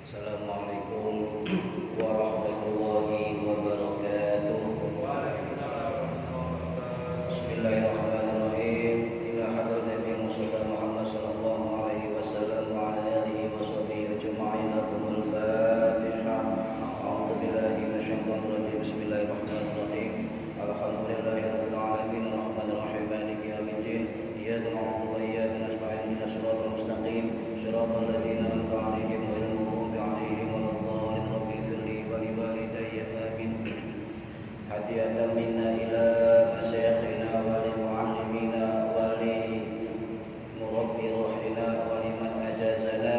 Assalamualaikum warahmatullahi wabarakatuh. Bismillahirrahmanirrahim. Ila hadrat Nabi Mustafa Muhammad sallallahu alaihi wasallam wa ala alihi wa sahbihi ajma'in. Al Fatihah. A'udzu billahi minasyaitonir rajim. Bismillahirrahmanirrahim. Alhamdulillahi rabbil alamin arrahmanir rahim maliki yaumiddin. Iyyaka na'budu wa iyyaka nasta'in. Ihdinas siratal mustaqim. Shiratal ladzina an'amta 'alaihim ghairil maghdubi 'alaihim waladdallin. Rabbi ighfirli wa li walidayya amin. Hadiyatan minna ila masyayikhina wa li muallimina wa li murabbi ruhina wa liman ajazana,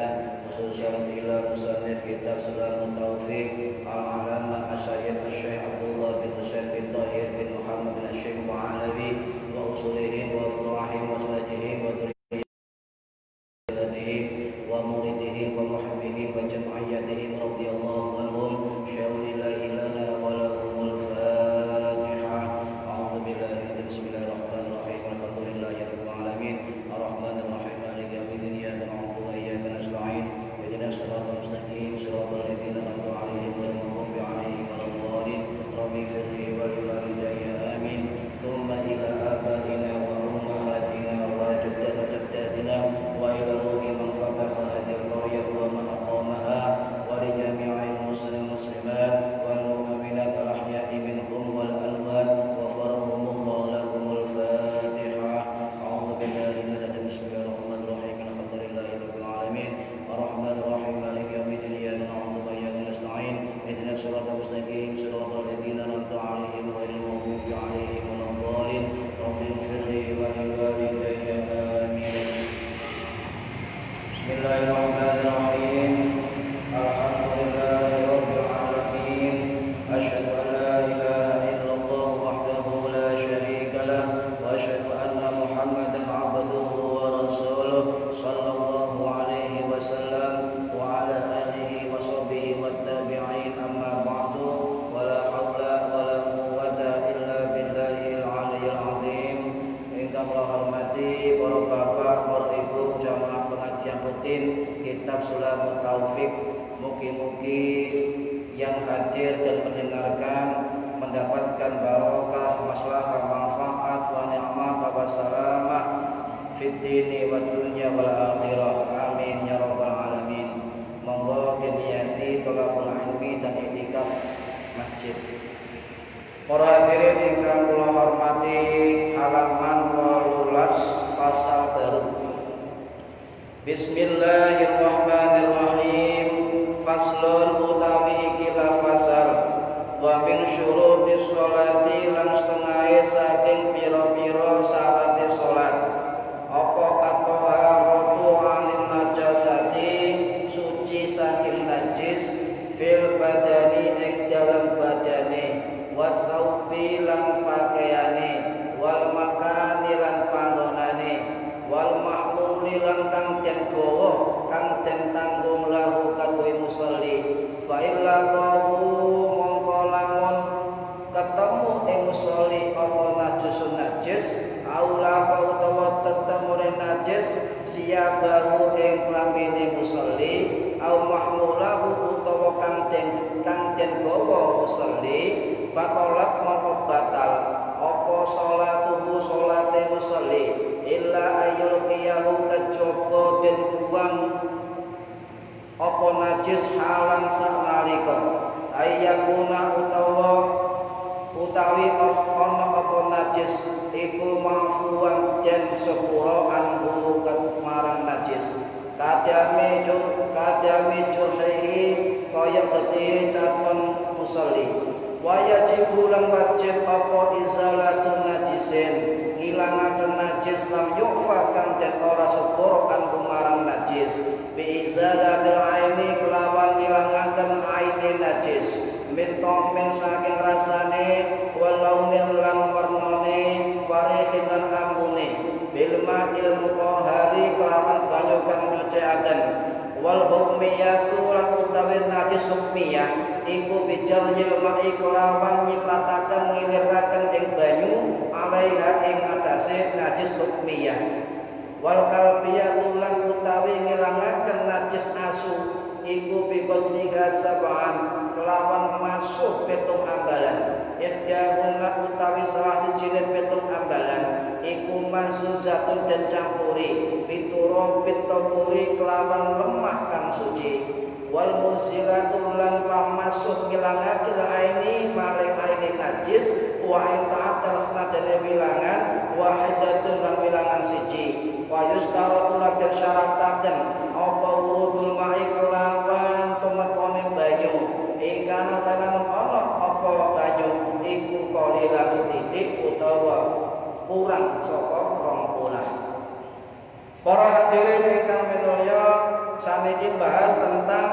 khususan ila musannif kitab Sulamut Taufiq al-alama asy-syaikh Asy-Syaikh Abdullah bin Husain bin Tahir bin Muhammad bin Asy-Syaikh Mu'alawi wa usulihim wa furu'ihim wa salajihim wa dzurriyyatihim wa muridihim wa muhibbihim wa jam'iyyatihim radhiyallahu anhum syaulillahi lana wa lahumul Fatihah. A'udzu billahi bismillahirrahmanirrahim. Alhamdulillahi rabbil alamin arrahmanir rahim maliki yaumiddin. Iyyaka na'budu wa iyyaka nasta'in. Ihdinas siratal mustaqim siratal ladzina an'amta 'alaihim ghairil maghdubi 'alaihim waladdallin. Rabbi ighfirli wa li walidayya amin. Tsumma ila abaina wa ummahatina wa jaddatina wa ila ruhi man fataha hadhihi al-qaryah wa man aqamaha wa li jami'il muslimin muslimat wal mu'minat al-ahya'i minhum wal amwat wa farahumullah lahumul Fatihah. A'udzu billahi minasyaitonir rajim. Bismillahirrahmanirrahim. Alhamdulillahi rabbil alamin arrahmanir rahim maliki yaumiddin. Iyyaka na'budu wa iyyaka nasta'in. Ihdinas siratal mustaqim siratal ladzina an'amta 'alaihim ghairil maghdubi 'alaihim waladdallin. Rabbi ighfirli wa li walidayya amin. Bismillahirrahmanirrahim. Alhamdulillahi rabbil alamin. Asyhadu an la ilaha illallah wahdahu la syarika lah wa asyhadu anna Muhammadan 'abduhu wa rasuluh sallallahu alaihi wasallam wa ala alihi wa sahbihi wat tabi'in. Amma ba'du. Wa la haula wa la quwwata illa billahil 'aliyyil 'azim. Ingkang kula hormati para bapak, para ibu jamaah pengajian rutin kitab Sulamut Taufiq, mugi-mugi yang hadir dan mendengarkan mendapatkan barokah, maslahah, manfaat, wa ni'mah wa salamah fid dini wa dunya wal akhirah. Amin ya rabbal alamin. Monggo niyati thalabul ilmi dan i'tikaf masjid. Para hadirin ingkang kula hormati, halaman 18 pasal baru. Bismillahirrahmanirrahim. Faslun utawi ikilah fasal. Wa min syurutis sholati lan setengahe saking pira-pira syaraté salat. Apa at-taharatu 'anil najasati, suci saking najis, fil badani ing dalam badane, wa thawbi lan pakaiane, wal makani lan panggonane, wal mahmuli lan kang den gawa, kang den tanggung lahu kadue musolli. Fa illa qahu mongko lamun ketemu ing musolli apa najisun najis, aula utawa tetemune najis, siyabahu ing klambine musolli, au mahmulahu utawa kang den gawa musolli, batalat mongko batal apa salatuhu salate musolli, illa ayyul qiyahu kejaba den buang apa najis halan sanalika, ayyakuna utawi ana apa najis iku mafuwan den sepura anhu marang najis, kadame jurhihi kaya gede caton musolli. Wajibu lan wajib apa izalatun najisin, ngilangaken najis lam yufa kang den ora sepura anhu marang najis, bi izalatil aini kelawan ngilangaken aine najis, min saking rasane, walaunin lan warnane, warihin lan ambune, bil ma'il mutahhari kelawan banyu kang nyucikaken, wal hukmiyatu lan utawi najis hukmiyah iku bijarnyil ma'i kelawan nyiplataken ngiliraken ing banyu alaiha ing atase najis hukmiyah, wal kalbiyatu lan utawi ngilangaken najis asu iku bikosliha sab'an kelawan masuk petung ambalan ihdahunna utawi salah sijine petung ambalan iku mahsuzatun dan campuri pituro pitahuri kelawan lemah kang suci wal musilatul lan pamasuk ngilangake aini maring aini najis wa ta'atal sanajane wilangan wahidatun lan wilangan siji wa yustaratu lan syarataken apa wurudul ma'i kelawan tumakone banyu ingkang ana apa banyu iku qalila sithik utawa kurang saka 20. Para hadirin ingkang minulya saniki bahas tentang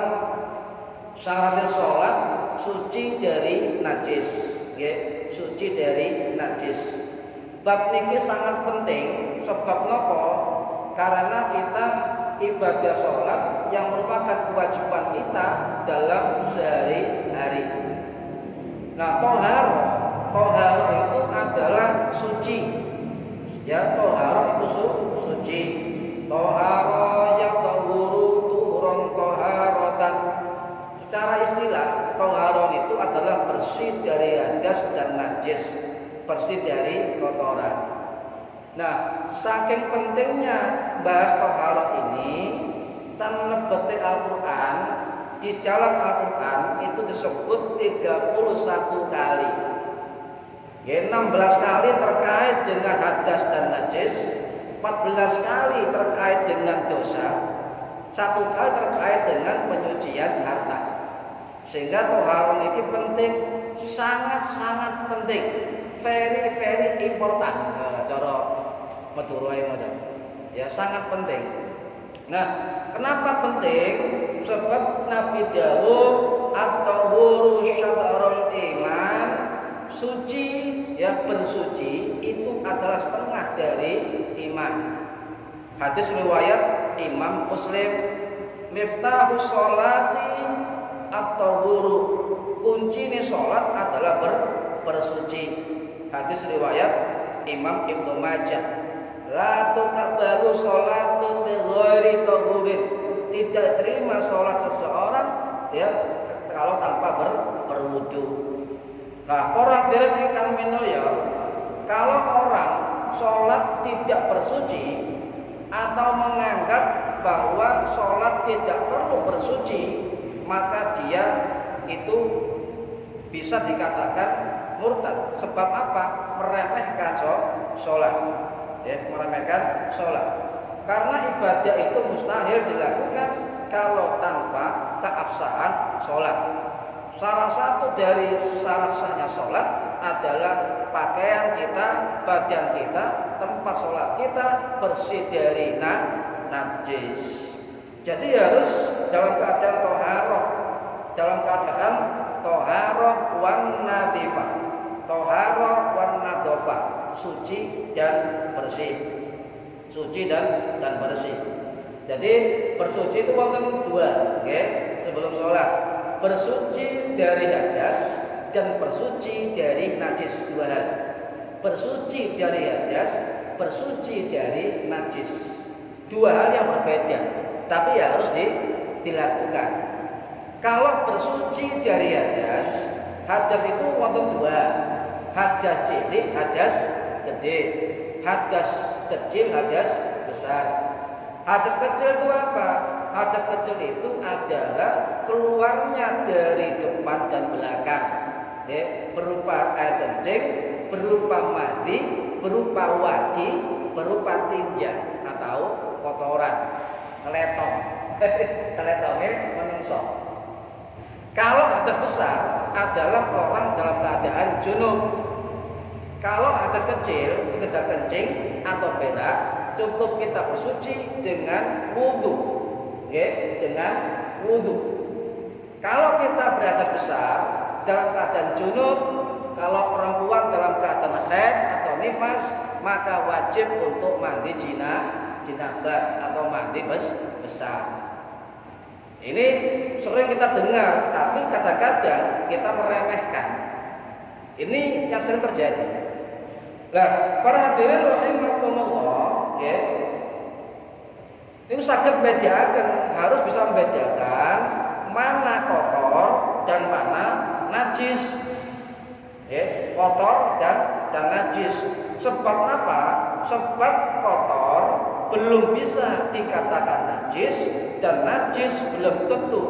syarat salat suci dari najis, nggih, suci dari najis. Bab niki sangat penting sebab napa? Karena kita ibadah salat yang merupakan kewajiban kita dalam sehari-hari. Nah, toharo itu adalah suci. Ya, toharo itu suci. Toharo ya tahuru tuhron toharotan. Secara istilah, toharon itu adalah bersih dari hadas dan najis, bersih dari kotoran. Nah, saking pentingnya bahas toharon ini, tan lebete Al-Quran, di dalam Al-Quran itu disebut 31 kali. 16 kali terkait dengan hadas dan najis, 14 kali terkait dengan dosa, 1 kali terkait dengan penyucian harta. Sehingga toharon ini penting, sangat-sangat penting, very important. Cara Madura yang ada, ya sangat penting. Nah, kenapa penting? Sebab Nabi dawuh at-tahuru syatrul iman, suci ya bersuci itu adalah setengah dari iman. Hadis riwayat Imam Muslim, miftahus sholati at-tahuru, kunci salat adalah bersuci. Hadis riwayat Imam Ibnu Majah, la tuqbalu sholatun bi ghairi tahurin, tidak terima sholat seseorang ya kalau tanpa berwudu. Nah, para hadirin ingkang minulya, kalau orang sholat tidak bersuci atau menganggap bahwa sholat tidak perlu bersuci, maka dia itu bisa dikatakan murtad. Sebab apa? Meremehkan sholat. Ya, meremehkan sholat. Karena ibadah itu mustahil dilakukan kalau tanpa keabsahan sholat. Salah satu dari syarat sahnya sholat adalah pakaian kita, badan kita, tempat sholat kita bersih dari najis. Jadi harus dalam keadaan toharoh, dalam keadaan toharoh wan nadifah, toharoh wan nadofah, suci dan bersih, suci dan bersih. Jadi bersuci itu wonten dua, okay? Sebelum sholat, bersuci dari hadas dan bersuci dari najis, dua hal. Bersuci dari hadas, bersuci dari najis, dua hal yang berbeda, tapi ya harus dilakukan. Kalau bersuci dari hadas, hadas itu wonten dua, hadas cilik, hadas gede, hadas kecil, hadas besar. Hadas kecil itu apa? Hadas kecil itu adalah keluarnya dari depan dan belakang, ya, berupa air kencing, berupa mandi, berupa wadi, berupa tinja atau kotoran, keletong, keletongnya menungso. Kalau hadas besar adalah orang dalam keadaan junub. Kalau hadas kecil, sekedar kencing atau berak, cukup kita bersuci dengan wudu, ya, dengan wudu. Kalau kita berhadas besar dalam keadaan junub, kalau perempuan dalam keadaan haid atau nifas, maka wajib untuk mandi jinabah atau mandi besar. Ini sering kita dengar, tapi kadang-kadang kita meremehkan. Ini yang sering terjadi. Nah, para hadirin rahimakumullah, ya, ini saged membedakan, harus bisa membedakan mana kotor dan mana najis. Kotor dan najis. Sebab apa? Sebab kotor belum bisa dikatakan najis dan najis belum tentu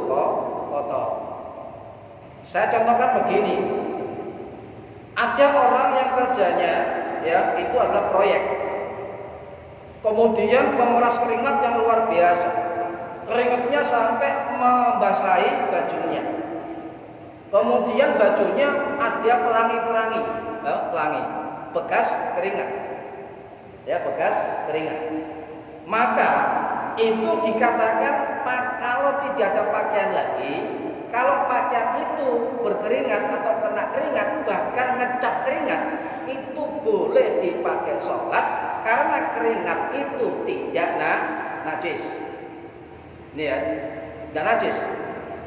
kotor. Saya contohkan begini. Ada orang yang kerjanya itu adalah proyek. Kemudian menguras keringat yang luar biasa. Keringatnya sampai membasahi bajunya. Kemudian bajunya ada pelangi-pelangi, pelangi, bekas keringat. Bekas keringat. Maka itu dikatakan kalau tidak ada pakaian lagi, kalau pakaian itu berkeringat atau kena keringat, bahkan ngecap keringat, itu boleh dipakai sholat karena keringat itu tidak najis. Ini ya, tidak najis.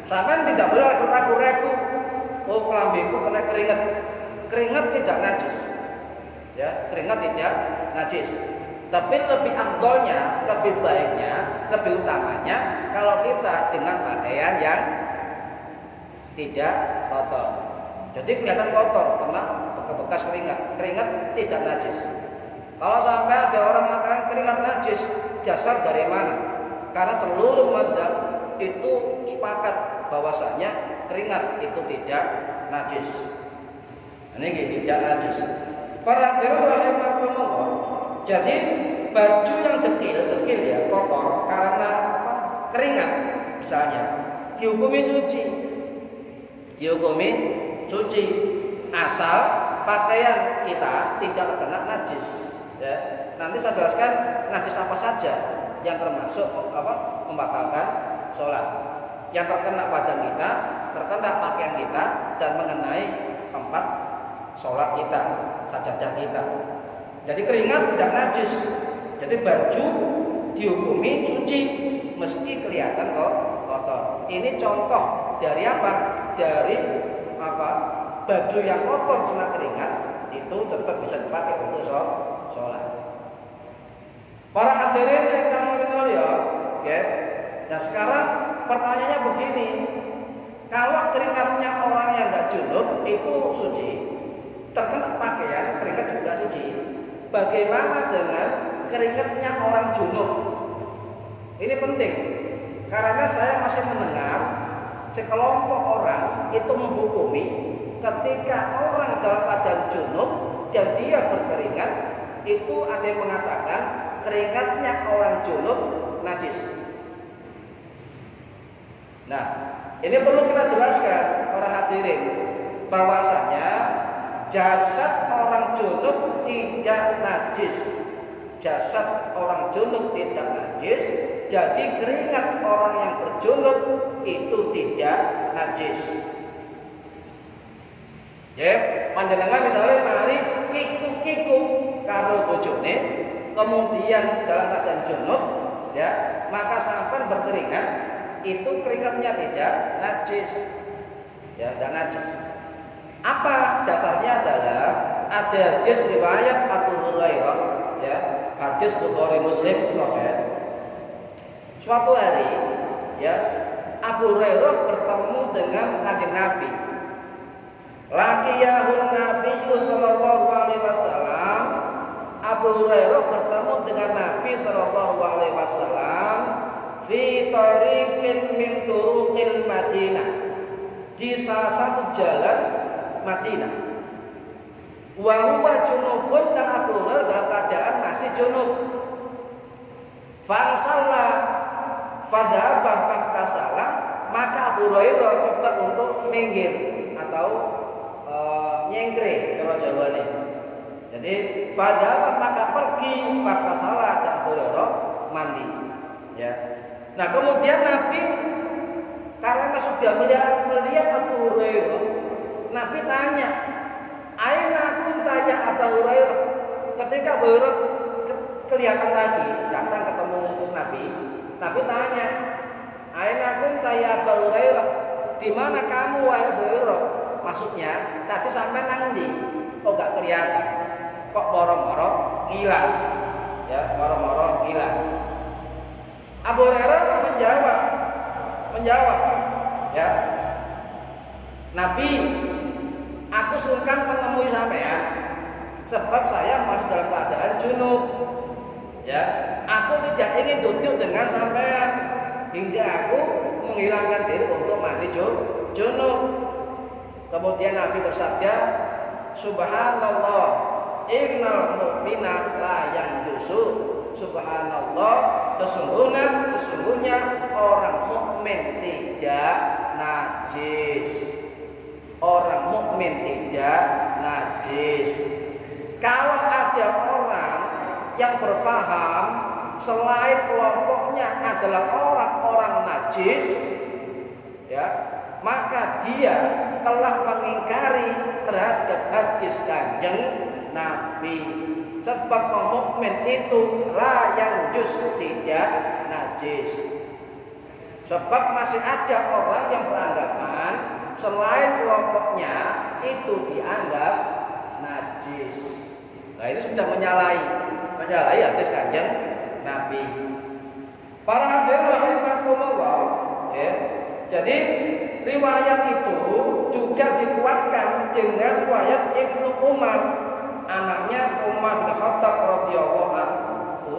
Sampai tidak boleh ragu-ragu. Oh, kelambiku kena keringat. Keringat tidak najis. Keringat tidak najis. Tapi lebih afdolnya, lebih baiknya, lebih utamanya kalau kita dengan pakaian yang tidak kotor. Jadi kelihatan kotor karena bekas keringat. Keringat tidak najis. Kalau sampai ada orang mengatakan keringat najis, dasar dari mana? Karena seluruh mazhab itu sepakat bahwasanya keringat itu tidak najis. Ini tidak najis. Para hadirin rahimakumullah. Jadi baju yang dekil ya, kotor karena keringat misalnya, dihukumi suci. Dihukumi suci asal pakaian kita tidak terkena najis. Nanti saya jelaskan najis apa saja yang termasuk membatalkan sholat. Yang terkena badan kita, terkena pakaian kita, dan mengenai tempat sholat kita, sajadah kita. Jadi keringat tidak najis. Jadi baju dihukumi suci meski kelihatan kotor. Ini contoh dari apa? Dari baju yang kotor kena keringat itu tetap bisa dipakai untuk sholat. Para hadirin yang kami muliakan, Nah sekarang pertanyaannya begini, kalau keringatnya orang yang nggak junub itu suci, terkena pakaian keringat juga suci. Bagaimana dengan keringatnya orang junub? Ini penting, karena saya masih mendengar sekelompok orang itu menghukumi ketika orang dalam keadaan junub dan dia berkeringat, itu ada yang mengatakan keringatnya orang junub najis. Nah, ini perlu kita jelaskan para hadirin bahwasanya jasad orang junub tidak najis. Jasad orang junub tidak najis, jadi keringat orang yang berjunub itu tidak najis. Panjenengan misalnya mari kikuk-kikuk karo bojone, kemudian dalam keadaan junub, maka sampai berkeringat, itu keringatnya tidak najis, tidak najis. Apa dasarnya adalah ada hadis riwayat Abu Hurairah, hadis Bukhari Muslim Sahih. Suatu hari, Abu Hurairah bertemu dengan Kanjeng Nabi. Laqiyahun Nabi sallallahu alaihi wasallam. Abu Hurairah bertemu dengan Nabi sallallahu alaihi wasallam fi tariqin min turuqil Madinah, di salah satu jalan Madinah. Wa huwa junubun, dan Abu Hurairah dalam keadaan masih junub. Fansalla fadhaba faktasala, maka Abu Hurairah coba untuk minggir atau nyengkre kalau Jawa nih. Jadi fadhaba maka pergi, faktasala, dan Abu Hurairah mandi. Nah kemudian Nabi karena sudah melihat Abu Hurairah, Nabi tanya, aina kunta ya Abu Hurairah? Ketika Abu Hurairah kelihatan lagi datang ketemu Nabi, Nabi tanya, aina kunta ya Abu Hurairah? Di mana kamu wahai Abu Hurairah? Maksudnya tadi sampai nangdi, kok gak kelihatan, kok moro-moro ngilang, moro-moro ngilang. Abu Hurairah menjawab, Ya. Nabi, aku sungkan menemui sampean sebab saya masih dalam keadaan junub. Ya, aku tidak ingin duduk dengan sampean hingga aku menghilangkan diri untuk mandi junub. Kemudian Nabi bersabda, Subhanallah, innal mu'mina la yanjusu. Subhanallah, sesungguhnya orang mukmin tidak najis. Orang mukmin tidak najis. Kalau ada orang yang berfaham selain kelompoknya adalah orang-orang najis, ya, maka dia telah mengingkari terhadap hadis Kanjeng Nabi. Sebab mukmin itu la yang jus tidak najis. Sebab masih ada orang yang beranggapan selain kelompoknya itu dianggap najis. Nah, ini sudah menyalahi hadis Kanjeng Nabi. Para hadirin rahimakumullah, ya. Jadi riwayat itu juga dikuatkan dengan riwayat Ibnu Umar, anaknya Umar bin Khattab radhiyallahu anhu,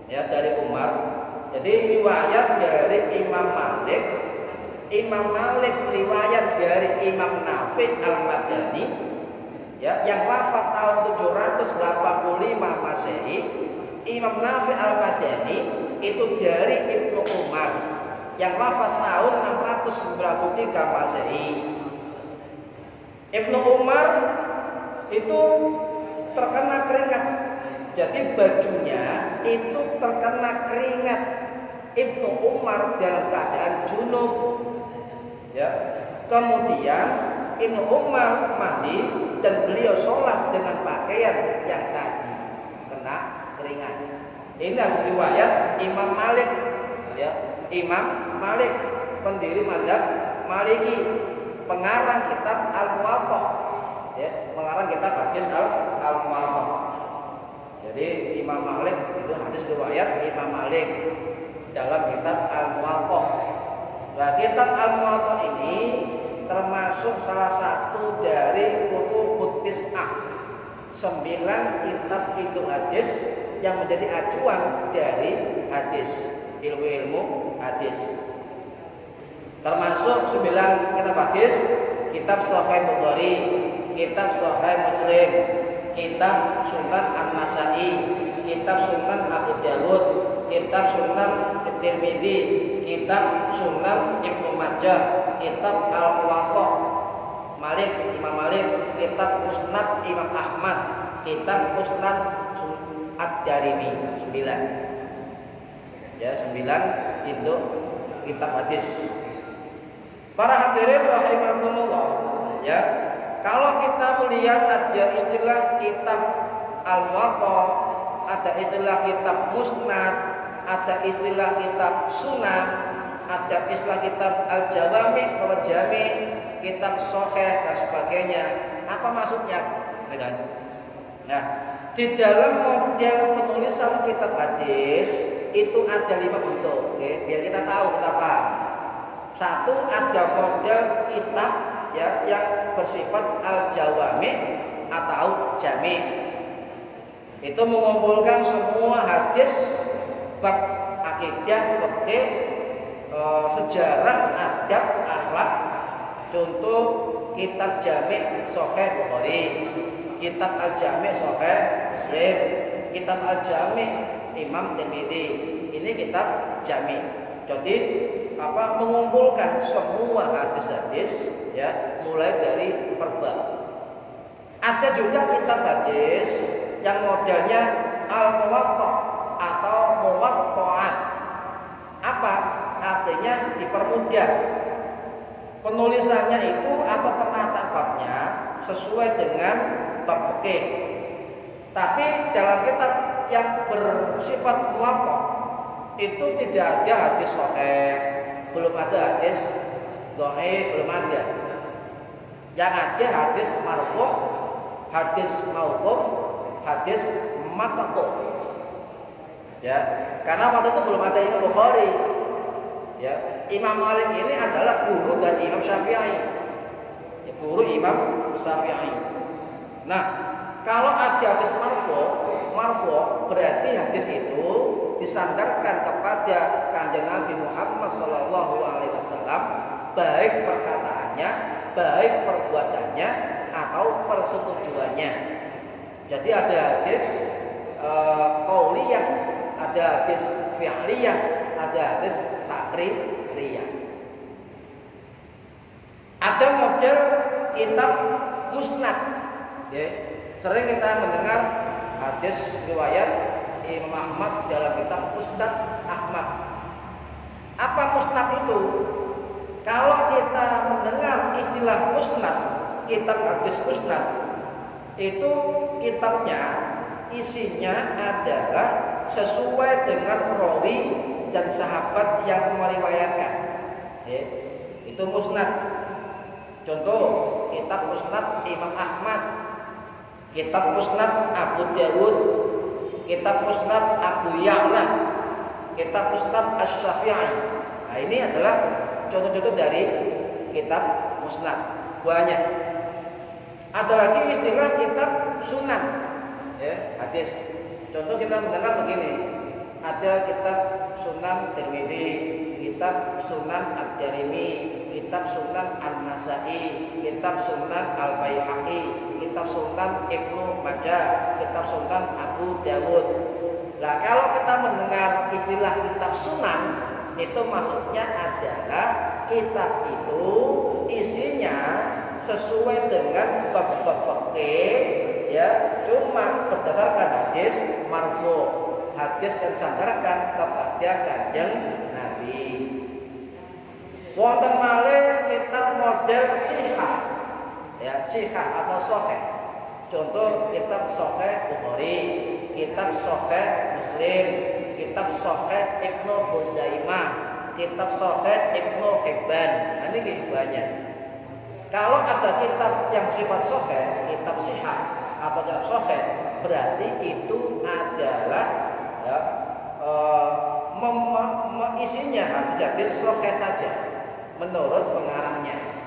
ya, dari Umar. Jadi riwayat dari Imam Malik riwayat dari Imam Nafi' al-Madani, ya, yang wafat tahun 785 Masehi. Imam Nafi' al-Madani itu dari Ibnu Umar yang wafat tahun 693 Masehi. Ibnu Umar itu terkena keringat, jadi bajunya itu terkena keringat. Ibnu Umar dalam keadaan junub, ya. Kemudian Ibnu Umar mandi dan beliau sholat dengan pakaian yang tadi kena keringat. Ini riwayat Imam Malik, ya. Imam Malik, pendiri mazhab Maliki, pengarang kitab Al-Muwatta, ya, pengarang kitab hadis Al-Muwatta. Jadi Imam Malik itu hadis riwayat Imam Malik dalam kitab Al-Muwatta. Nah, kitab Al-Muwatta ini termasuk salah satu dari kutubut tis'ah, 9 kitab hitung hadis yang menjadi acuan dari hadis, ilmu hadis. Termasuk 9 kitab hadis, kitab Sahih Bukhari, kitab Sahih Muslim, kitab Sunan An-Nasa'i, kitab Sunan Abu Dawud, kitab Sunan Tirmidzi, kitab Sunan Ibnu Majah, kitab Al-Muwatta Imam Malik, kitab Musnad Imam Ahmad, kitab Musnad Ad-Darimi, 9. Ya, 9 itu kitab hadis. Para hadirin rahimakumullah, ya. Kalau kita melihat ada istilah kitab Al-Muwatta, ada istilah kitab Musnad, ada istilah kitab Sunan, ada istilah kitab Al-Jawami, Al-Jami, kitab Sahih dan sebagainya. Apa maksudnya? Nah, di dalam model penulisan kitab hadis itu ada 5 bentuk, oke? Biar kita tahu, kita paham. Satu, ada model kitab, ya, yang bersifat al-jawami atau jami. Itu mengumpulkan semua hadis bab akidah, fikih, sejarah, adab, akhlak. Contoh kitab Jami' Sahih Bukhari, kitab Al-Jami' Sahih Muslim, kitab Al-Jami' Imam Tirmidzi. Ini kitab Jami'. Jadi mengumpulkan semua hadis-hadis, ya, mulai dari perbab. Ada juga kitab hadis yang modelnya Al-Muwatta atau Muwatta'at. Apa? Artinya dipermudah. Penulisannya itu atau penata babnya sesuai dengan bab fikih. Tapi dalam kitab yang bersifat muwatta itu tidak ada hadis sahih, belum ada hadis dhaif, belum ada. Yang ada hadis marfu', hadis mauquf, hadis maqtu'. Ya, karena waktu itu belum ada Imam Bukhari. Ya, Imam Malik ini adalah guru dari Imam Syafi'i. Ya, guru Imam Syafi'i. Nah, kalau ada hadis marfu berarti hadis itu disandarkan kepada Kanjeng Nabi Muhammad sallallahu alaihi wasallam, baik perkataannya, baik perbuatannya atau persetujuannya. Jadi ada hadis qauliyah, ada hadis fi'liyah, ada hadis taqririyah. Ada model kitab musnad. Ya, sering kita mendengar hadis riwayat Imam Ahmad dalam kitab Musnad Ahmad. Apa musnad itu? Kalau kita mendengar istilah musnad, kitab hadis musnad, itu kitabnya isinya adalah sesuai dengan rawi dan sahabat yang meriwayatkan. Ya, itu musnad. Contoh, kitab musnad Imam Ahmad, kitab musnad Abu Dawud, kitab musnad Abu Ya'la, kitab musnad Asy-Syafi'i. Nah, ini adalah contoh-contoh dari kitab musnad. Banyak. Ada lagi istilah kitab sunan. Ya, hadis. Contoh kita mendengar begini. Ada kitab Sunan Tirmidzi, kitab Sunan Ad-Darimi, kitab Sunan An-Nasa'i, kitab Sunan Al-Baihaqi, kitab Sunan Ibnu Majah, kitab Sunan Abu Dawud. Nah, kalau kita mendengar istilah kitab sunan, itu maksudnya adalah kitab itu isinya sesuai dengan bab-bab fikih, ya, cuma berdasarkan hadis marfu, hadis yang disandarkan kepada Kanjeng Nabi. Wonten malih kitab model sihah, ya, sihah atau sahih. Contoh kitab Sahih Bukhari, kitab Sahih Muslim, kitab Sahih Ibnu Khuzaimah, kitab Sahih Ibnu Hibban. Nah, ini banyak. Kalau ada kitab yang sifat sahih, kitab sihah atau kitab sahih, berarti itu adalah ya, isinya hadis sahih saja menurut pengarangnya.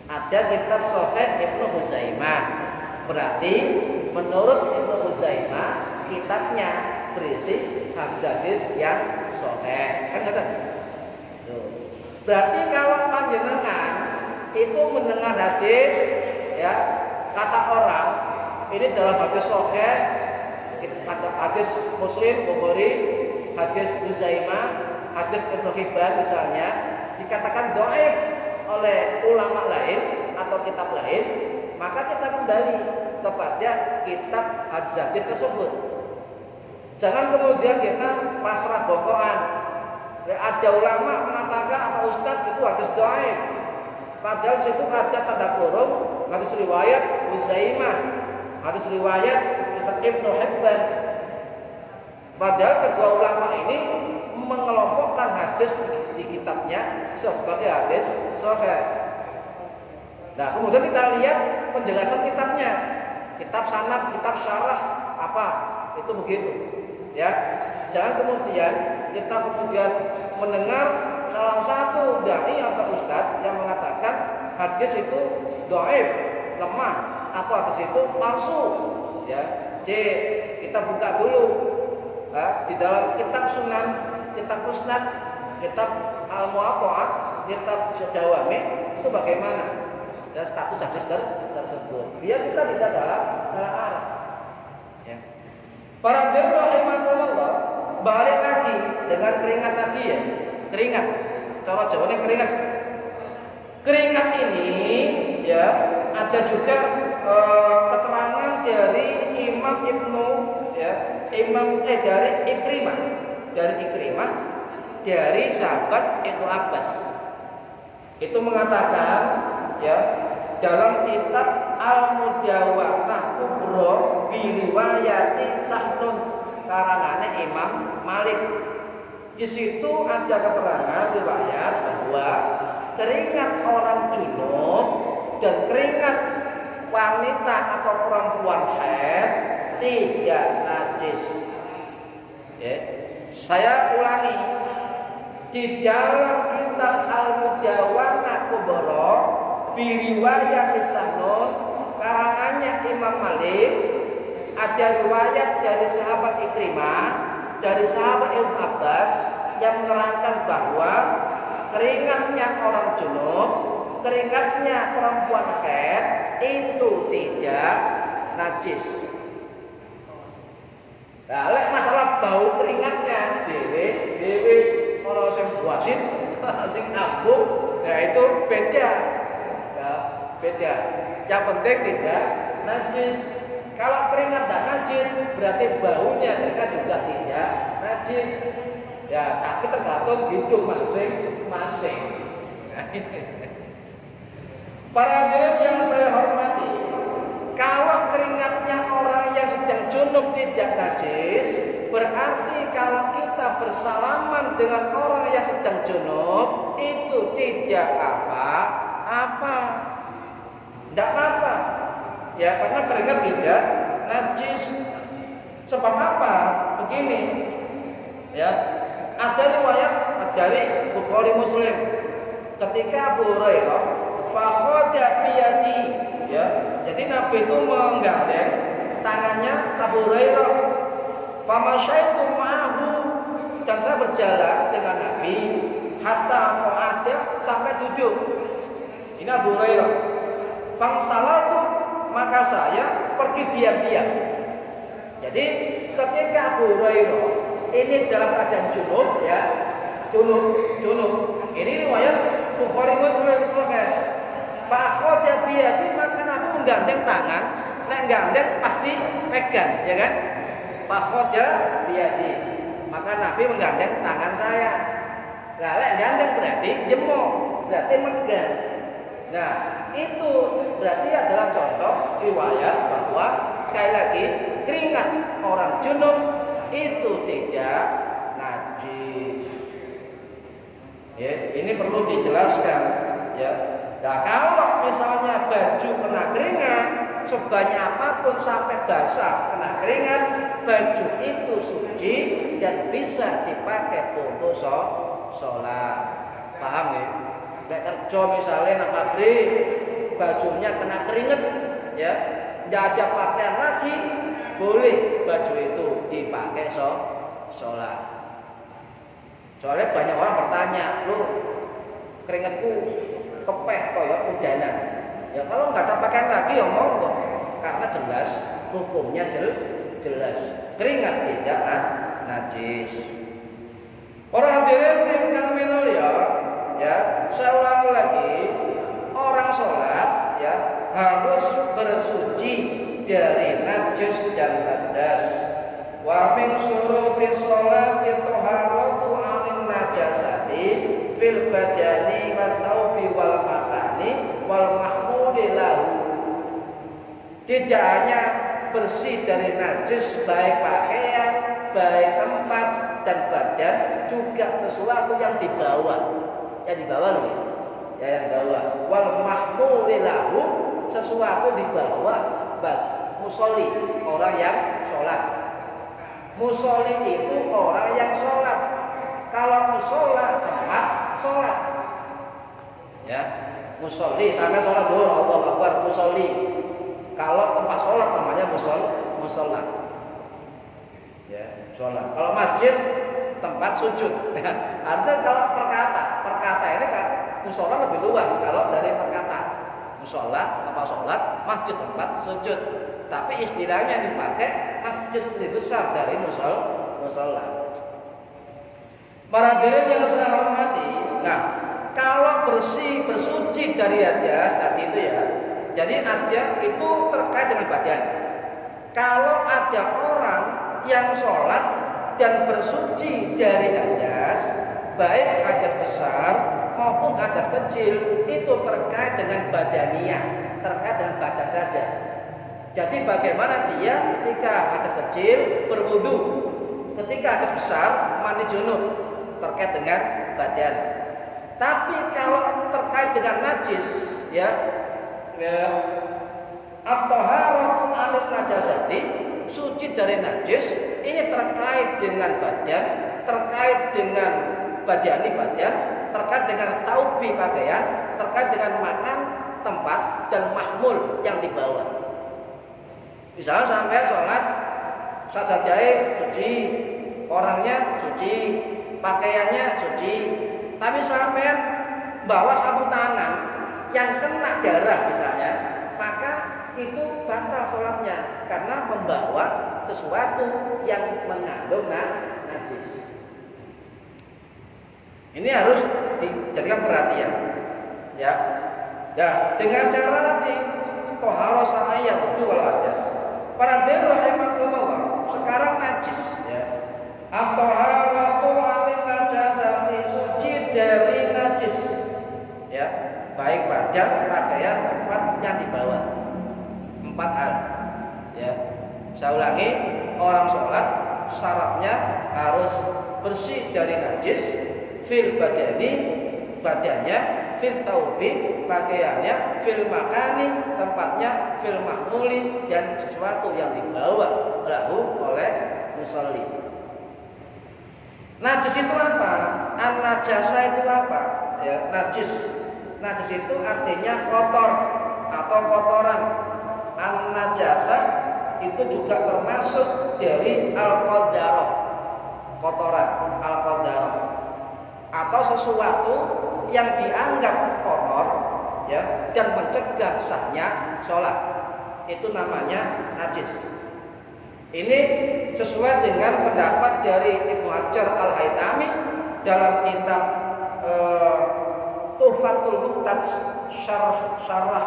Ada kitab Sahih Ibnu Khuzaimah, berarti menurut Ibnu Khuzaimah kitabnya berisi hadis-hadis yang sahih. Kan kata? Berarti kalau panjenengan itu mendengar hadis, ya, kata orang ini dalam hadis sahih, hadis Muslim, Bukhari, hadis Khuzaimah, hadis Ibnu Hibban misalnya, dikatakan dhaif oleh ulama lain atau kitab lain, maka kita kembali kepada kitab hadis tersebut. Jangan kemudian kita pasrah bongkoan. Ada ulama mengatakan atau ustadz itu hadis dhaif, padahal situ ada tanda kurung hadis riwayat Khuzaimah, hadis riwayat Ibnu Hibban. Padahal kedua ulama ini mengelompokkan hadis di kitabnya sebagai hadis sahih. Nah, kemudian kita lihat penjelasan kitabnya, kitab sanad, kitab syarah, apa itu begitu, ya. Jangan kemudian kita mendengar salah satu dai atau ustadz yang mengatakan hadis itu dhaif, lemah, atau hadis itu palsu, ya. Kita buka dulu di dalam kitab Sunan, kitab Musnad, kitab Al-Muwatta'ah, kitab Jawami itu bagaimana dan status hadis tersebut, biar kita tidak salah arah. Ya. Para jemaah rahimakumullah, balik lagi dengan keringat tadi, ya, keringat. Cara Jawanya keringat. Keringat ini, ya, ada juga keterangan dari Imam Ibnu, ya, dari Ikrimah, dari sahabat Ibnu Abbas. Itu mengatakan, ya, dalam kitab Al-Mudawwanah Kubra bi riwayati Sahnun karangane Imam Malik. Di situ ada keterangan riwayat bahwa keringat orang junub dan keringat wanita atau perempuan haid tidak najis. Ya. Saya ulangi, Di dalam kitab Al-Mudawwanah Kubra biriwayat Sahnun karangannya Imam Malik, ada riwayat dari sahabat Ikrimah, dari sahabat Ibnu Abbas yang menerangkan bahwa keringatnya orang junub, keringatnya perempuan haid itu tidak najis. Nah, lek masalah bau keringatnya dewe orang sing wasit, sing ambung, ya itu beda. Ya, beda. Yang penting tidak najis. Kalau keringat tidak najis, berarti baunya keringat juga tidak najis. Ya, tapi tergantung hidup masing-masing. Para hadirin yang saya hormati, kalau keringatnya orang yang sedang junub tidak najis, berarti kalau kita bersalaman dengan orang yang sedang junub itu tidak apa-apa. Tidak apa-apa. Ya, karena keringat tidak najis. Sebab apa? Begini. Ya, ada riwayat dari Bukhari Muslim ketika Abu Hurairah fakhadha biyadi, ya. Jadi Nabi itu menggandeng tangannya Abu Hurairah. Famasyaitu ma'ahu, dan saya berjalan dengan Nabi hatta qa'ada, sampai duduk. Ini Abu Hurairah. Fangsalatu, maka saya pergi diam-diam. Jadi ketika Abu Hurairah ini dalam keadaan junub, ya, junub. Ini riwayat Bukhari Muslim selesai. Fakhadha biyadi, maka Nabi menggandeng tangan. Nek gandeng pasti pegang, ya kan? Fakhadha biyadi, maka Nabi menggandeng tangan saya. Nah, lek gandeng berarti jemuk, berarti megang. Nah, itu berarti adalah contoh riwayat bahwa sekali lagi keringat orang junub itu tidak najis. Ya, ini perlu dijelaskan, ya. Nah, kalau misalnya baju kena keringat sebanyak apapun sampai basah kena keringat, baju itu suci dan bisa dipakai untuk sholat. Paham ya? Nek kerja misalnya nang pabrik, bajunya kena keringat, ya, tidak ada pakaian lagi, boleh baju itu dipakai sholat. Soalnya banyak orang bertanya, loh, keringatku kepeh koyo udanan. Ya kalau nggak ada pakaian lagi ya monggo, karena jelas hukumnya jelas. Keringat tidak najis. Para hadirin yang kami mulia, ya, saya ulangi lagi, orang sholat, ya, harus bersuci dari najis dan hadas. Wa min syurutis sholati taharatu 'anil najasati fil badani wa thawbi wal makani wal mahmudi lahu. Tidak hanya bersih dari najis baik pakaian, baik tempat dan badan, juga sesuatu yang dibawa. Yang dibawa loh, ya, yang dibawa. Wal mahmudi lahu, sesuatu dibawa. Musolli, orang yang sholat. Musolli itu orang yang sholat. Kalau musola tempat sholat, ya, musolli sampai sholat dulu, Allahu Akbar, musolli. Kalau tempat sholat namanya musola, ya, sholat. Kalau masjid tempat sujud. Artinya kalau perkata ini kan musola lebih luas kalau dari perkata. Musola tempat sholat, masjid tempat sujud. Tapi istilahnya dipakai masjid lebih besar dari musola. Para hadirin yang saya hormati, nah, kalau bersuci dari hadas tadi itu, ya, jadi hadas itu terkait dengan badan. Kalau ada orang yang sholat dan bersuci dari hadas, baik hadas besar maupun hadas kecil, itu terkait dengan badaniyah, terkait dengan badan saja. Jadi bagaimana dia ketika hadas kecil berwudu, ketika hadas besar mandi junub, terkait dengan badan. Tapi kalau terkait dengan najis, ya, at-taharatu 'anil najasati, suci dari najis, ini terkait dengan badan, terkait dengan badani badan, terkait dengan taubi pakaian, terkait dengan makan tempat dan mahmul yang dibawa. Misalnya sampai sholat sajadahe suci, orangnya suci, pakaiannya suci, tapi sampai bawa sapu tangan yang kena darah misalnya, maka itu batal sholatnya karena membawa sesuatu yang mengandung najis. Ini harus dijadikan perhatian, ya. Ya, dengan cara nanti toharoh sa'ayah itu kalau ada. Para hadirin rahimakumullah, sekarang najis, ya. At-taharatu 'anil najasati, suci dari najis, ya. Baik badan, pakaian, tempat yang dibawa. 4 hal, ya. Saya ulangi, orang sholat syaratnya harus bersih dari najis, fil badani, badannya, fil thawbi, pakaiannya, fil makani, tempatnya, fil mahmuli, dan sesuatu yang dibawa lahu oleh musalli. Najis itu apa? An-najasa itu apa? Ya, najis itu artinya kotor atau kotoran. An-najasa itu juga termasuk dari al-qadarah, kotoran, al-qadarah, atau sesuatu yang dianggap kotor, ya, dan mencegah sahnya sholat, itu namanya najis. Ini sesuai dengan pendapat dari Ibnu Hajar Al-Haytami dalam kitab Tuhfatul Muhtaj Syarah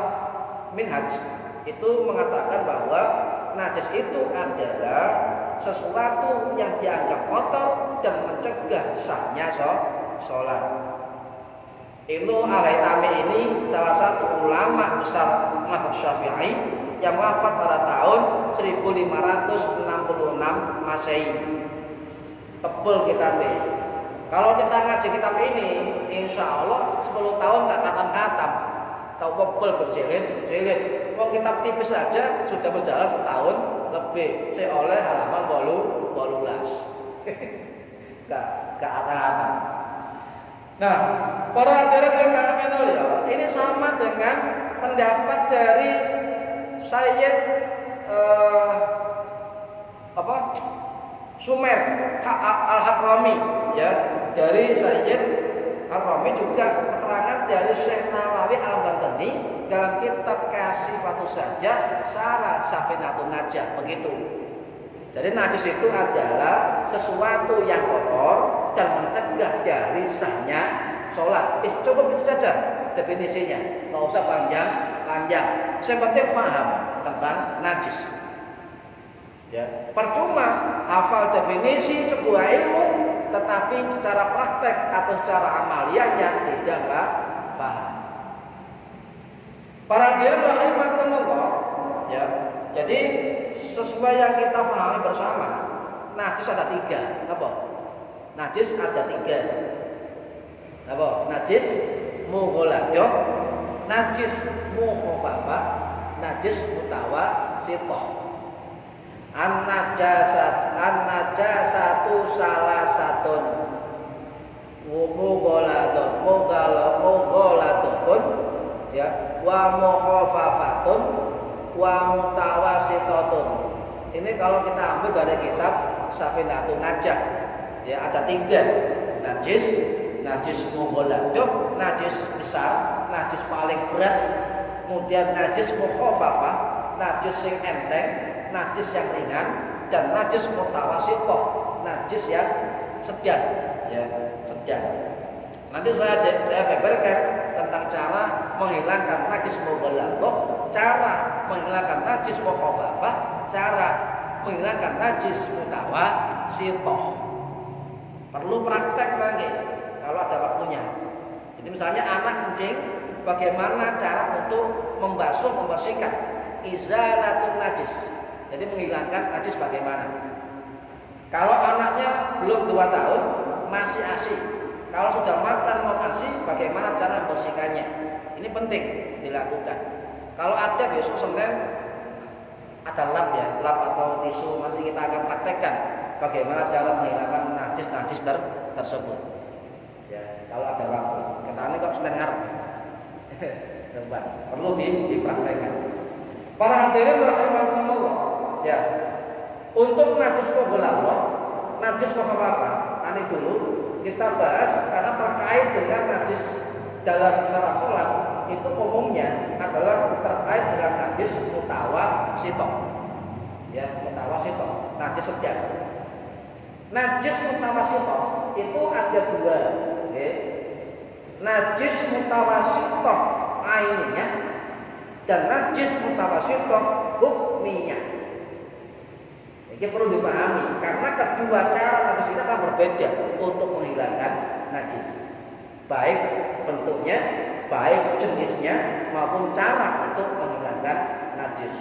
Minhaj, itu mengatakan bahwa najis itu adalah sesuatu yang dianggap kotor dan mencegah sahnya sholat. Ibnu Al-Haytami ini salah satu ulama besar mazhab Syafi'i yang wafat pada tahun 1566 Masehi. Tebel kitabnya. Kalau kita ngaji kitab ini, insya Allah 10 tahun nggak katam-katam. Tahu tebel berjilid. Kalau kitab tipis saja sudah berjalan setahun lebih. Saya oleh halaman 18. Gak katam-katam. Nah, para hadirin yang kami mulia, ini sama dengan pendapat dari Sayyid Sumer Al-Hadrami, ya, dari Sayyid Al-Hadrami, juga keterangan dari Syekh Nawawi Al-Bantani dalam kitab Kasifatus Sajjah Syarah Safinatun Najah, begitu. Jadi najis itu adalah sesuatu yang kotor dan mencegah dari sahnya sholat. Cukup itu saja definisinya, nggak usah panjang-panjang. Yang penting paham tentang najis. Ya, percuma hafal definisi sebuah ilmu, tetapi secara praktek atau secara amaliyahnya tidak paham. Para hadirin rahimakumullah, ya. Jadi sesuai yang kita pahami bersama, najis ada 3. Apa? Najis ada 3. Apa? Najis mughaladah, najis mukhafafah, najis mutawassithah. An-najasatu salasatun. Mughaladatun, ya, wa mukhafafatun, wa mutawassithatun. Ini kalau kita ambil dari kitab Safinatun Najah, ya, ada 3. Najis mughaladah, najis besar, najis paling berat. Kemudian najis mukhafafah, najis yang enteng, najis yang ringan, dan najis mutawassithah, najis yang sedang, ya, sedang. Nanti saya beberkan tentang cara menghilangkan najis mughaladah, cara menghilangkan najis mukhafafah, cara menghilangkan najis mutawassithah. Perlu praktek lagi kalau ada waktunya. Jadi misalnya anak kencing, bagaimana cara untuk membersihkan izalatun najis. Jadi menghilangkan najis bagaimana? Kalau anaknya belum 2 tahun, masih ASI. Kalau sudah makan non ASI, bagaimana cara membersihkannya? Ini penting dilakukan. Kalau ada besok Senin ada lap, ya, lap atau tisu, nanti kita akan praktekkan bagaimana cara menghilangkan najis-najis tersebut. Ya, kalau ada waktu. Ketane kok senten ngarep. Perlu dipraktekkan. Para hadirin rahimakumullah. Ya. Untuk najis mughalladzah, najis mukhafafah, nanti dulu kita bahas karena terkait dengan najis dalam syarat sholat itu umumnya adalah terkait dengan najis mutawasithah. Ya, mutawasithah, najis sedang. Najis mutawasithah itu ada dua, ya. Najis mutawasithah ainiyah dan najis mutawasithah hukmiyah. Ini perlu dipahami karena kedua cara najis kita kan berbeda untuk menghilangkan najis. Baik bentuknya, baik jenisnya maupun cara untuk menghilangkan najis.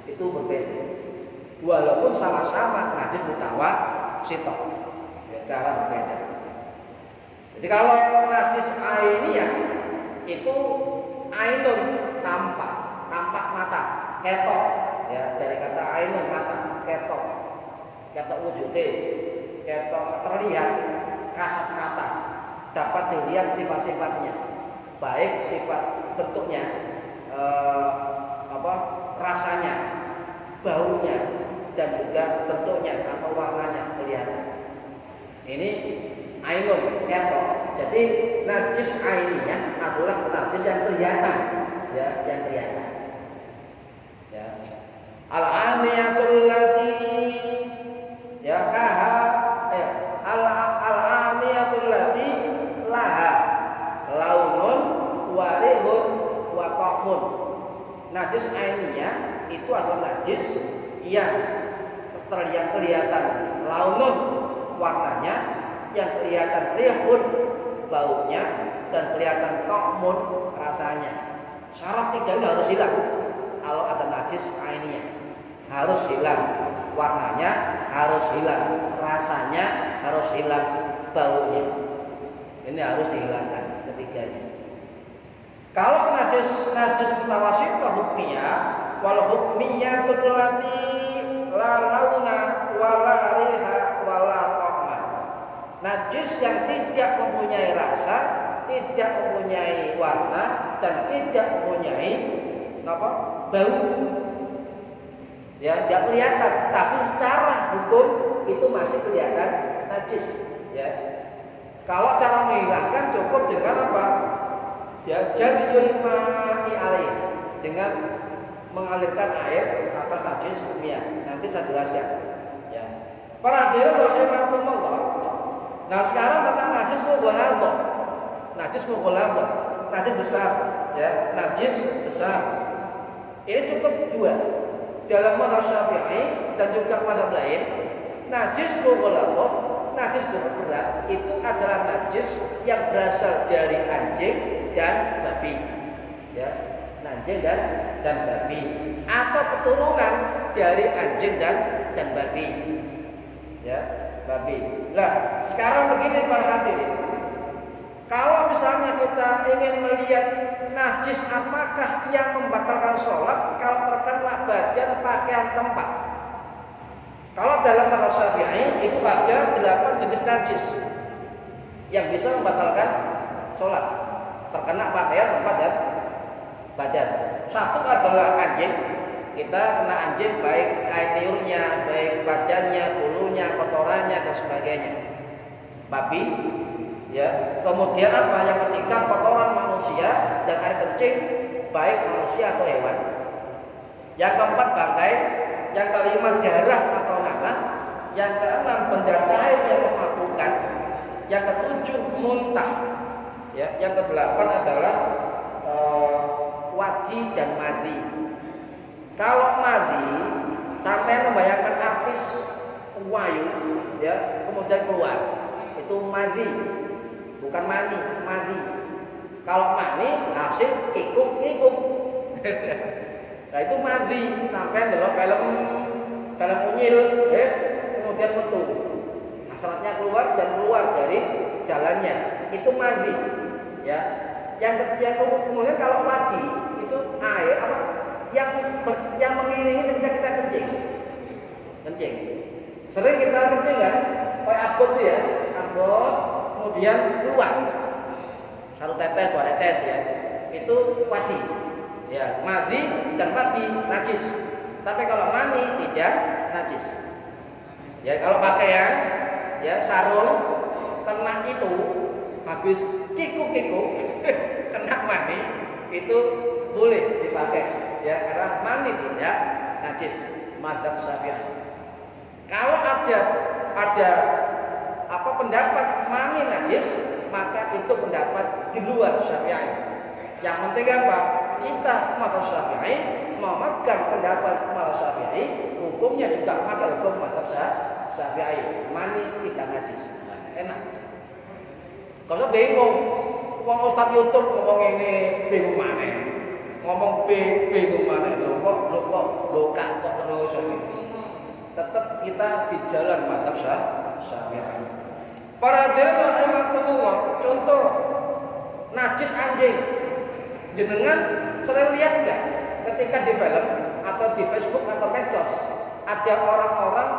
Itu berbeda. Walaupun sama-sama najis mutawasithah. Ya, cara berbeda. Jadi kalau najis ainiyah itu ainun tampak mata, ketok ya, dari kata ainun mata, ketok wujudnya, ketok terlihat kasat mata, dapat dilihat sifat-sifatnya, baik sifat bentuknya, rasanya, baunya, dan juga bentuknya atau warnanya kelihatan. Ini ainun ketok. Jadi najis ainiyah adalah najis yang kelihatan, ya, yang kelihatan. Ya. Al-aniyatul lati ya kaha al-aniyatul lati laha launun warihun wa ta'mun. Najis ainiyah itu adalah najis yang terlihat kelihatan launun warnanya, yang kelihatan rihun baunya, dan kelihatan ta'mun rasanya. Syarat tiga ini harus hilang. Kalau ada najis ainiyah harus hilang, warnanya harus hilang, rasanya harus hilang, baunya. Ini harus dihilangkan ketiganya. Kalau najis mutawasithah hukmiyah, wal hukmiyah tullati la launa wala riha wala ta'ma. Najis yang tidak mempunyai rasa, tidak mempunyai warna, dan tidak mempunyai bau. Ya, tidak kelihatan, tapi secara hukum itu masih kelihatan najis. Ya. Kalau cara menghilangkan cukup dengan apa? Ya, jariyul ma'i alaih, dengan mengalirkan air atas najis hukmiyah. Nanti saya jelaskan. Ya. Para hadirin rahimakumullah. Nah, sekarang tentang najis mughalladzah. Najis mughalladzah, najis besar, ya, najis besar. Ini cukup dua. Dalam mazhab Syafi'i dan juga mazhab lain, najis mughalladzah, najis berat itu adalah najis yang berasal dari anjing dan babi. Ya, anjing dan babi, atau keturunan dari anjing dan babi. Ya, babi. Nah, sekarang begini para hadirin. Kalau misalnya kita ingin melihat najis apakah yang membatalkan sholat kalau terkena badan, pakaian, tempat. Kalau dalam mazhab Syafi'i itu ada 8 jenis najis yang bisa membatalkan sholat, terkena pakaian, tempat, dan badan. Satu adalah anjing. Kita kena anjing baik air liurnya, baik badannya, bulunya, kotorannya, dan sebagainya. Babi. Ya, kemudian apa? Yang ketiga kotoran manusia dan air kencing baik manusia atau hewan. Yang keempat bangkai, yang kelima darah atau nanah, yang keenam benda cair yang memabukkan, yang ketujuh muntah, ya, yang kedelapan adalah wadi dan madi. Kalau madi sampai membayangkan artis wayu, ya, kemudian keluar, itu madi. Bukan mani, madi. Kalau mani hasil kikuk. Nah itu madi, sampai dalam film unyil, kemudian metu. Hasratnya keluar dan keluar dari jalannya. Itu madi. Ya. Yang kemudian kalau wadi itu air apa? Yang mengiringi ketika kita kencing. Sering kita kencing kan? Kayak abot tuh ya, abot. kemudian keluar 1 tetes 2 tetes ya, itu wadi. Ya, madi dan wadi najis. Tapi kalau mani tidak najis. Ya, kalau pakaian ya sarung kena itu habis kikuk-kikuk kena mani itu boleh dipakai ya, karena mani tidak najis. Madzhab Syafi'i. Kalau ada pendapat mani najis, maka itu pendapat di luar Syafi'i. Yang penting apa? Kita madzhab Syafi'i memegang pendapat madzhab Syafi'i, hukumnya juga maka hukum madzhab Syafi'i. Mani tidak najis. Nah, enak. Kalau bingung, wong Ustaz YouTube ngomong ini bingung mana? Ngomong B bingung mana? Lo kok terus ini. Tetap kita di jalan madzhab Syafi'i. Para hadirin rahimakumullah, contoh najis anjing. Jenengan sering lihat enggak ketika di film atau di Facebook atau medsos ada orang-orang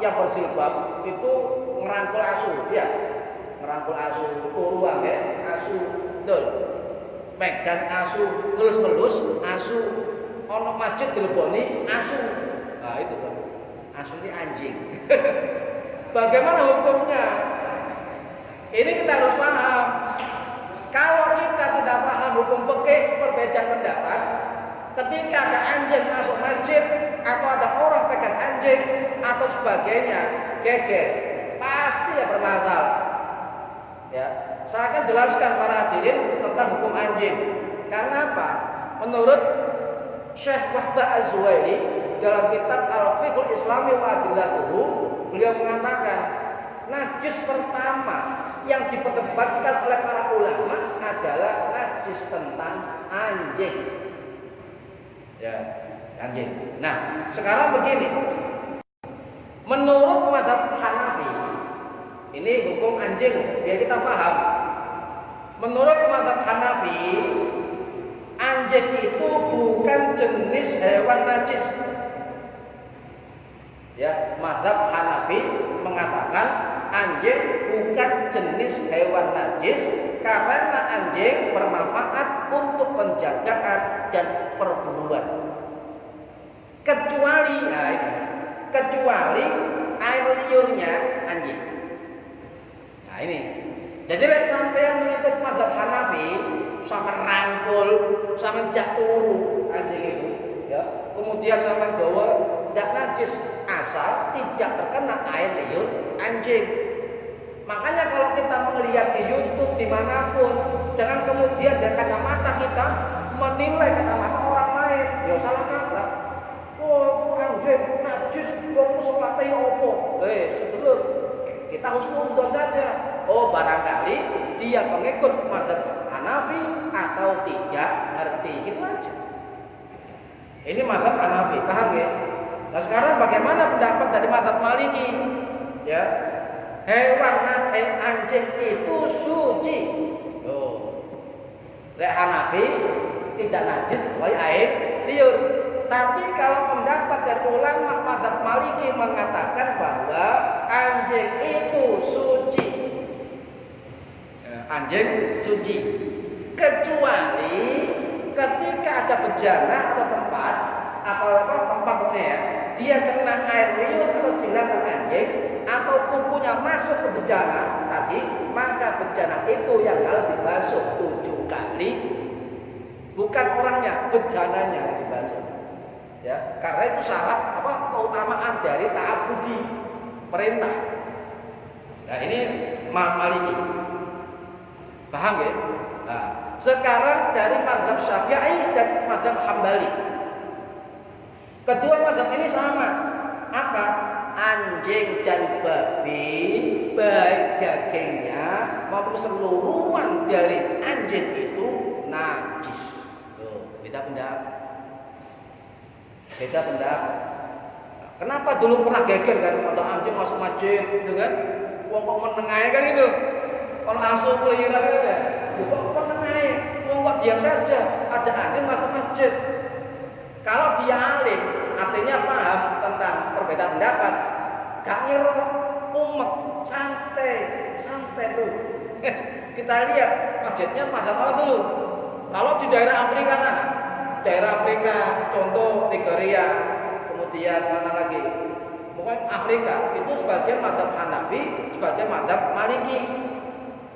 yang berjilbab itu ngerangkul asu, ya. Ngerangkul asu, turuan ya, asu, dol. Megang asu, ngelus-ngelus asu. Ono masjid dileboni asu. Nah, itu kan. Asu ini anjing. Bagaimana hukumnya? Ini kita harus paham. Kalau kita tidak paham hukum fikih, perbedaan pendapat, ketika ada anjing masuk masjid atau ada orang pegang anjing atau sebagainya, geger, pasti ya bermasalah. Ya, saya akan jelaskan para hadirin tentang hukum anjing. Karena apa? Menurut Syekh Wahbah Az-Zuhaili dalam kitab Al-Fiqhul Islami wa Adillatuhu, beliau mengatakan najis pertama yang diperdebatkan oleh para ulama adalah najis tentang anjing. Ya, anjing. Nah, sekarang begini. Menurut mazhab Hanafi, ini hukum anjing biar kita paham. Menurut mazhab Hanafi, anjing itu bukan jenis hewan najis. Ya, mazhab Hanafi mengatakan anjing bukan jenis hewan najis karena anjing bermanfaat untuk penjagaan dan perburuan. Kecuali air liurnya anjing. Nah ini. Jadi lek sampean mengikut mazhab Hanafi, sama rangkul, sama jak turu anjing itu, ya. Kemudian sama gawa tidak najis asal tidak terkena air liur anjing. Makanya kalau kita melihat di YouTube dimanapun, jangan kemudian dari kacamata kita menilai kacamata orang lain. Ya salah kaprah. Oh anjing najis, wong sholatnya opo? Sedulur, kita husnudzon saja. Oh barangkali dia pengikut mazhab Hanafi atau tidak ngerti, gitu aja. Ini mazhab Hanafi, paham ya? Nah sekarang bagaimana pendapat dari mazhab Maliki? Ya, hewan anjing itu suci. Oh, lek Hanafi tidak najis kecuali air liur. Tapi kalau pendapat dari ulama mazhab Maliki mengatakan bahwa anjing itu suci. Anjing suci, kecuali ketika ada bejana atau tempat pokoknya ya, dia kena air liur atau jilakan anjing atau kukunya masuk ke bejana tadi, maka bejana itu yang harus dibasuh 7 kali, bukan orangnya, bejananya yang dibasuh. Ya, karena itu syarat keutamaan dari ta'abbudi, perintah. Nah ini Maliki, paham ya? Nah, sekarang dari mazhab Syafi'i dan mazhab Hambali. Kedua mazhab ini sama. Apa? Anjing dan babi, baik dagingnya maupun seluruhan dari anjing itu najis. Tuh, beda pendapat. Kenapa dulu pernah geger kan ada anjing masuk masjid dengan wong kok menengahe kan itu. Kalau asuh keliran aja, kok menengahe, wong kok diam saja, ada anjing masuk masjid. Kalau dia alim, artinya paham tentang perbedaan pendapat, gak ngira umek, santai tuh. Kita lihat masjidnya mazhab apa dulu. Kalau di daerah Afrika sana, daerah Afrika, contoh Nigeria, kemudian mana lagi? Pokoknya Afrika itu sebagian mazhab Hanafi, sebagian mazhab Maliki.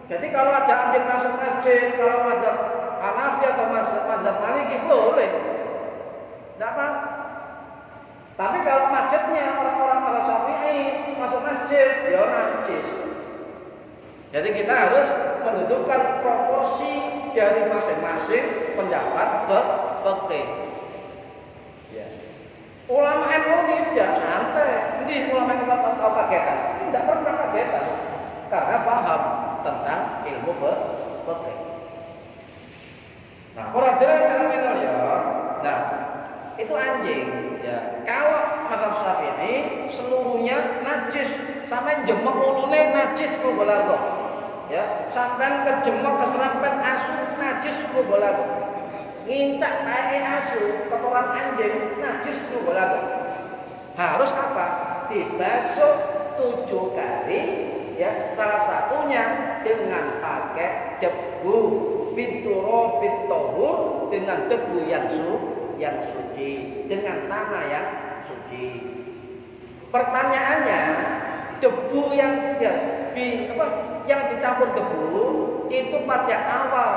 Jadi kalau ada anjing masuk masjid, kalau mazhab Hanafi atau mazhab Maliki boleh, tidak apa. Tapi kalau masjidnya orang-orang mazhab Syafi'i masuk masjid, ya najis. Jadi kita harus menentukan proporsi dari masing-masing pendapat fikih. Ya. Ulama NU tidak santai. Ini ulama NU tahu kagetan. Tidak pernah kagetan karena paham tentang ilmu fikih. Nah, orang dari kata ya. Nah, itu anjing. Ya, kalau mazhab Syafi'i seluruhnya najis, sampai jemek ulune najis mubalaghah. Ya, sampai kejemek keserempet asu najis mubalaghah. Ngincak tae asu kotoran anjing najis mubalaghah. Harus apa? Dibasuh 7 kali, ya, salah satunya dengan pakai debu bituro bitohur, dengan debu yang suci, dengan tanah yang suci. Pertanyaannya, debu yang yang dicampur debu itu pada awal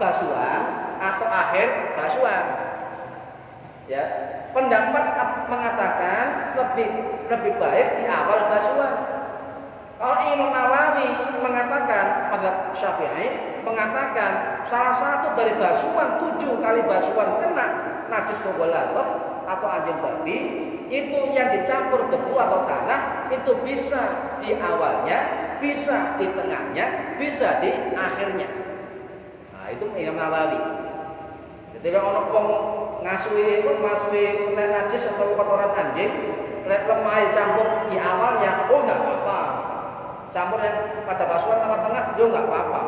basuhan atau akhir basuhan? Ya, pendapat mengatakan lebih baik di awal basuhan. Kalau Imam Nawawi mengatakan, mazhab Syafi'i mengatakan salah satu dari basuhan 7 kali basuhan kena najis mubalaghah atau anjing babi, itu yang dicampur debu atau tanah itu bisa di awalnya, bisa di tengahnya, bisa di akhirnya. Nah, itu Imam Nawawi. Jadi kalau orang ngasui kena najis atau kotoran anjing, lemah campur di awalnya, oh enggak apa-apa. Campur yang pada basuhan tengah-tengah, yo enggak apa-apa.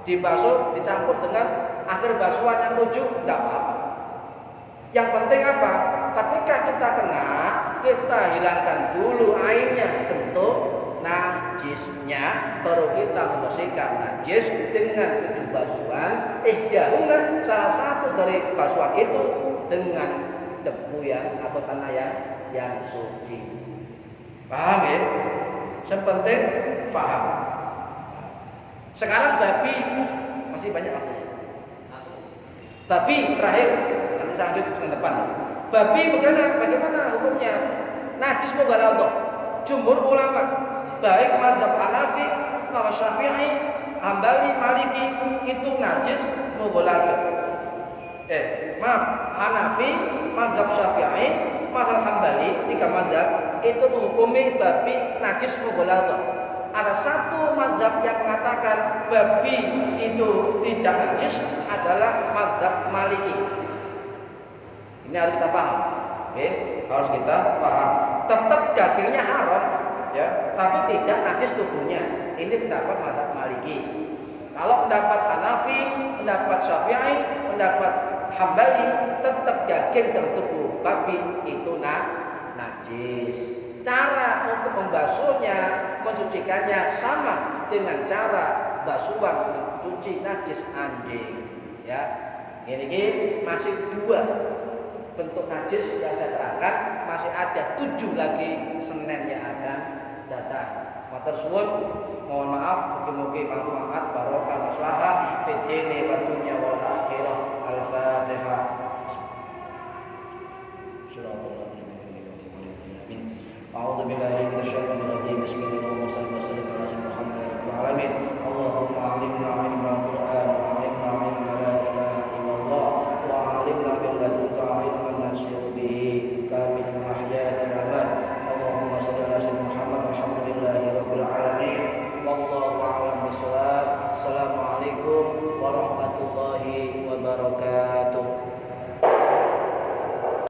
Dibasuh, dicampur dengan akhir basuhan yang 7, enggak apa-apa. Yang penting apa? Ketika kita kena, kita hilangkan dulu airnya, bentuk najisnya, baru kita membersihkan najis dengan 7 basuhan. Ihdahuna, salah satu dari basuhan itu dengan debu yang atau tanah yang suci. Paham ya? Yang penting paham. Sekarang babi masih banyak waktunya. Babi terakhir. Saya lanjut ke depan. Babi bagaimana hukumnya? Najis mubalaghah. Jumhur ulama, baik mazhab Hanafi, mazhab Syafi'i, Hambali, Maliki, itu najis mubalaghah. Hanafi, mazhab Syafi'i, mazhab Hambali, 3 mazhab itu menghukumi babi najis mubalaghah. Ada satu mazhab yang mengatakan babi itu tidak najis, adalah mazhab Maliki. Ini harus kita paham, harus kita paham. Tetap dagingnya haram, ya, tapi tidak najis tubuhnya. Ini pendapat mazhab Maliki. Kalau pendapat Hanafi, pendapat Syafi'i, pendapat Hambali, tetap daging dan tubuh babi itu najis. Cara untuk membasuhnya, mensucikannya sama dengan cara basuhan mencuci najis anjing. Ya, ini masih 2 bentuk najis yang saya terangkan, masih ada 7 lagi Senin yang akan datang. Matur suwun, mohon maaf, mugi-mugi manfaat barokah maslahah fid dini wa dunya wal akhirah. Al-Fatihah. A'udzu billahi minasyaitonir rajim. Bismillahirrahmanirrahim.